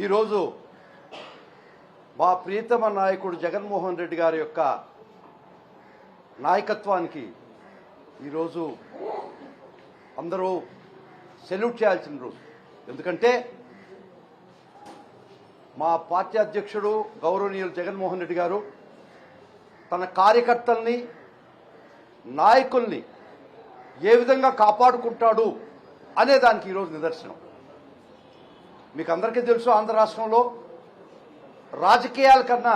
ఈరోజు మా ప్రియతమ నాయకుడు జగన్మోహన్ రెడ్డి గారి యొక్క నాయకత్వానికి ఈరోజు అందరూ సెల్యూట్ చేయాల్సిన రోజు. ఎందుకంటే మా పార్టీ అధ్యక్షుడు గౌరవనీయులు జగన్మోహన్ రెడ్డి గారు తన కార్యకర్తల్ని నాయకుల్ని ఏ విధంగా కాపాడుకుంటాడు అనే దానికి ఈరోజు నిదర్శనం. మీకు అందరికీ తెలుసు, ఆంధ్ర రాష్ట్రంలో రాజకీయాల కన్నా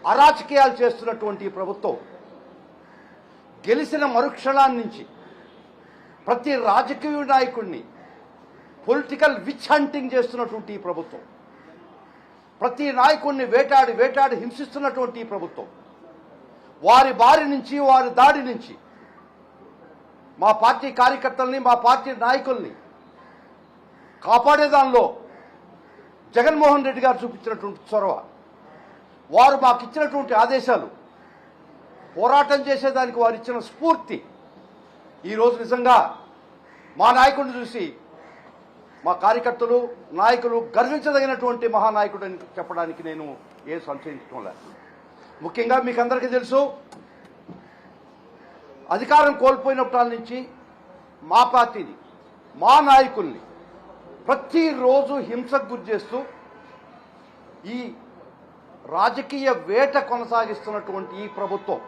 అరాజకీయాలు చేస్తున్నటువంటి ఈ ప్రభుత్వం గెలిచిన మరుక్షణాన్ని నుంచి ప్రతి రాజకీయ నాయకుడిని పొలిటికల్ విచ్ హంటింగ్ చేస్తున్నటువంటి ఈ ప్రభుత్వం, ప్రతి నాయకుడిని వేటాడి వేటాడి హింసిస్తున్నటువంటి ఈ ప్రభుత్వం, వారి బారి నుంచి వారి దాడి నుంచి మా పార్టీ కార్యకర్తల్ని మా పార్టీ నాయకుల్ని కాపాడేదానిలో జగన్మోహన్ రెడ్డి గారు చూపించినటువంటి చొరవ, వారు మాకు ఇచ్చినటువంటి ఆదేశాలు, పోరాటం చేసేదానికి వారు ఇచ్చిన స్ఫూర్తి ఈరోజు నిజంగా మా నాయకుడిని చూసి మా కార్యకర్తలు నాయకులు గర్వించదగినటువంటి మహానాయకుడు అని చెప్పడానికి నేను ఏ సంశయించడం లేదు. ముఖ్యంగా మీకు అందరికీ తెలుసు, అధికారం కోల్పోయినప్పటి నుంచి మా పార్టీని మా నాయకుల్ని ప్రతిరోజు హింసకు గురి చేస్తూ ఈ రాజకీయ వేట కొనసాగిస్తున్నటువంటి ఈ ప్రభుత్వం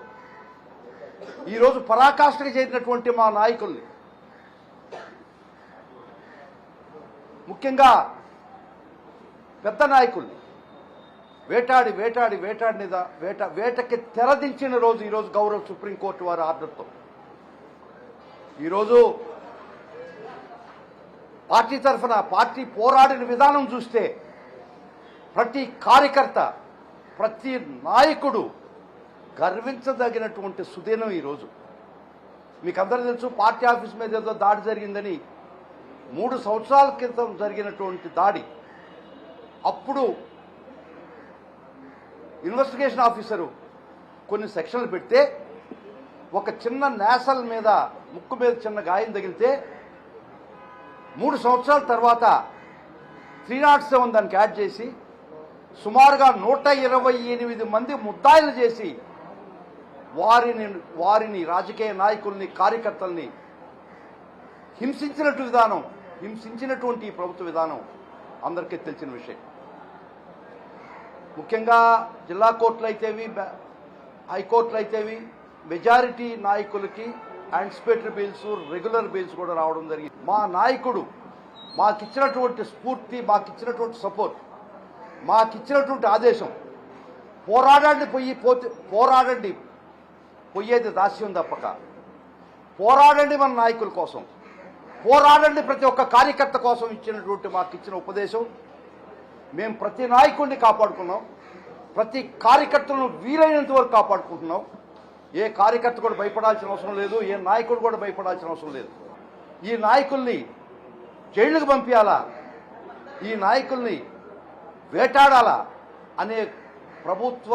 ఈరోజు పరాకాష్ఠకు చేరినటువంటి మా నాయకుల్ని, ముఖ్యంగా పెద్ద నాయకుల్ని వేటాడి వేటాడి వేటకి తెరదించిన రోజు ఈరోజు గౌరవ సుప్రీంకోర్టు వారి ఆర్డర్తో. ఈరోజు పార్టీ తరఫున పార్టీ పోరాడిన విధానం చూస్తే ప్రతి కార్యకర్త ప్రతి నాయకుడు గర్వించదగినటువంటి సుదినం ఈరోజు. మీకు అందరూ తెలుసు, పార్టీ ఆఫీస్ మీద ఏదో దాడి జరిగిందని 3 సంవత్సరాల క్రితం జరిగినటువంటి దాడి. అప్పుడు ఇన్వెస్టిగేషన్ ఆఫీసరు కొన్ని సెక్షన్లు పెడితే ఒక చిన్న నేసల్ మీద ముక్కు మీద చిన్న గాయం తగిలితే 3 సంవత్సరాల తర్వాత 307 దానికి యాడ్ చేసి సుమారుగా 128 మంది ముద్దాయిలు చేసి వారిని రాజకీయ నాయకుల్ని కార్యకర్తల్ని హింసించినటువంటి ఈ ప్రభుత్వ విధానం అందరికీ తెలిసిన విషయం. ముఖ్యంగా జిల్లా కోర్టులు అయితేవి, హైకోర్టులు అయితేవి మెజారిటీ నాయకులకి యాంటిసిపేటరీ బెయిల్స్, రెగ్యులర్ బెయిల్స్ కూడా రావడం జరిగింది. మా నాయకుడు మాకిచ్చినటువంటి స్ఫూర్తి, మాకిచ్చినటువంటి సపోర్ట్, మాకిచ్చినటువంటి ఆదేశం, పోరాడండి పోయేది దాస్యం తప్పక, పోరాడండి మన నాయకుల కోసం, పోరాడండి ప్రతి ఒక్క కార్యకర్త కోసం ఇచ్చినటువంటి మాకిచ్చిన ఉపదేశం. మేము ప్రతి నాయకుడిని కాపాడుకున్నాం, ప్రతి కార్యకర్తలను వీలైనంత వరకు కాపాడుకుంటున్నాం. ఏ కార్యకర్త కూడా భయపడాల్సిన అవసరం లేదు, ఏ నాయకుడు కూడా భయపడాల్సిన అవసరం లేదు. ఈ నాయకుల్ని జైళ్లకు పంపించాలా, ఈ నాయకుల్ని వేటాడాలా అనే ప్రభుత్వ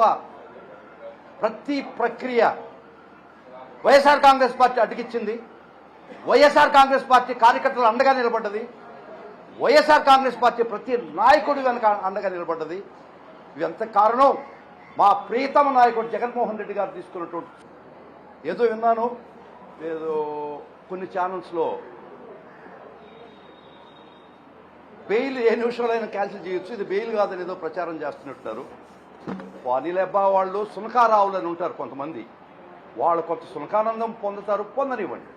ప్రతి ప్రక్రియ వైఎస్ఆర్ కాంగ్రెస్ పార్టీ అడ్డుకిచ్చింది. వైఎస్ఆర్ కాంగ్రెస్ పార్టీ కార్యకర్తలు అండగా నిలబడ్డది. వైఎస్ఆర్ కాంగ్రెస్ పార్టీ ప్రతి నాయకుడి వెనక అండగా నిలబడ్డది. ఇదంత కారణం మా ప్రియతమ నాయకుడు జగన్మోహన్ రెడ్డి గారు తీసుకున్నటువంటి. ఏదో విన్నాను, ఏదో కొన్ని ఛానల్స్లో బెయిల్ ఏ నిమిషంలో అయినా క్యాన్సిల్ చేయొచ్చు, ఇది బెయిల్ కాదని ఏదో ప్రచారం చేస్తున్నట్టున్నారు. అనిలబ్బా వాళ్ళు సునకారావులని ఉంటారు కొంతమంది, వాళ్ళు కొంత సునకానందం పొందుతారు, పొందనివ్వండి.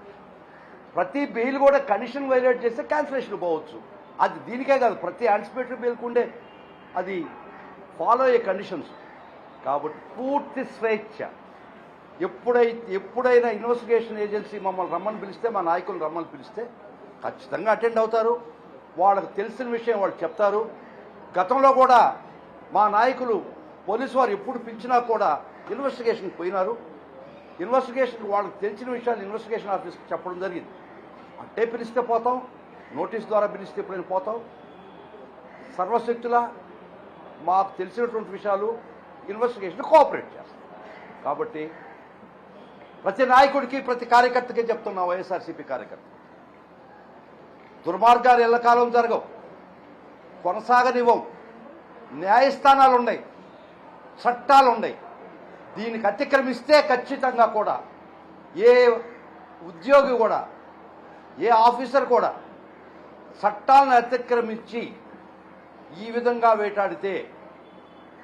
ప్రతి బెయిల్ కూడా కండిషన్ వైలేట్ చేస్తే క్యాన్సిలేషన్ పోవచ్చు. అది దీనికే కాదు, ప్రతి యాంటిసిపేటరీ బెయిల్కి ఉండే అది ఫాలో అయ్యే కండిషన్స్. కాబట్టి పూర్తి స్వేచ్ఛ. ఎప్పుడైనా ఇన్వెస్టిగేషన్ ఏజెన్సీ మమ్మల్ని రమ్మని పిలిస్తే, మా నాయకులు రమ్మని పిలిస్తే ఖచ్చితంగా అటెండ్ అవుతారు. వాళ్ళకి తెలిసిన విషయం వాళ్ళు చెప్తారు. గతంలో కూడా మా నాయకులు పోలీసు వారు ఎప్పుడు పిలిచినా కూడా ఇన్వెస్టిగేషన్కి పోయినారు. ఇన్వెస్టిగేషన్ వాళ్ళకి తెలిసిన విషయాలు ఇన్వెస్టిగేషన్ ఆఫీస్కి చెప్పడం జరిగింది. అంటే పిలిస్తే పోతాం, నోటీస్ ద్వారా పిలిస్తే ఎప్పుడైనా పోతాం. సర్వశక్తులా మాకు తెలిసినటువంటి విషయాలు ఇన్వెస్టిగేషన్ కోఆపరేట్ చేస్తాం. కాబట్టి ప్రతి నాయకుడికి ప్రతి కార్యకర్తకి చెప్తున్నా, వైఎస్ఆర్సీపీ కార్యకర్త దుర్మార్గాలు ఎల్లకాలం జరగవు. కొనసాగనివ్వం. న్యాయస్థానాలు ఉన్నాయి, చట్టాలు ఉన్నాయి. దీనికి అతిక్రమిస్తే ఖచ్చితంగా కూడా ఏ ఉద్యోగి కూడా, ఏ ఆఫీసర్ కూడా చట్టాలను అతిక్రమించి ఈ విధంగా వేటాడితే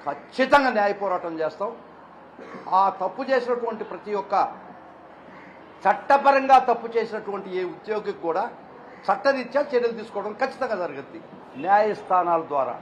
ఖచ్చితంగా న్యాయ పోరాటం చేస్తాం. ఆ తప్పు చేసినటువంటి ప్రతి ఒక్క చట్టపరంగా తప్పు చేసినటువంటి ఏ ఉద్యోగికి కూడా చట్టరీత్యా చర్యలు తీసుకోవడం ఖచ్చితంగా జరుగుతుంది న్యాయస్థానాల ద్వారా.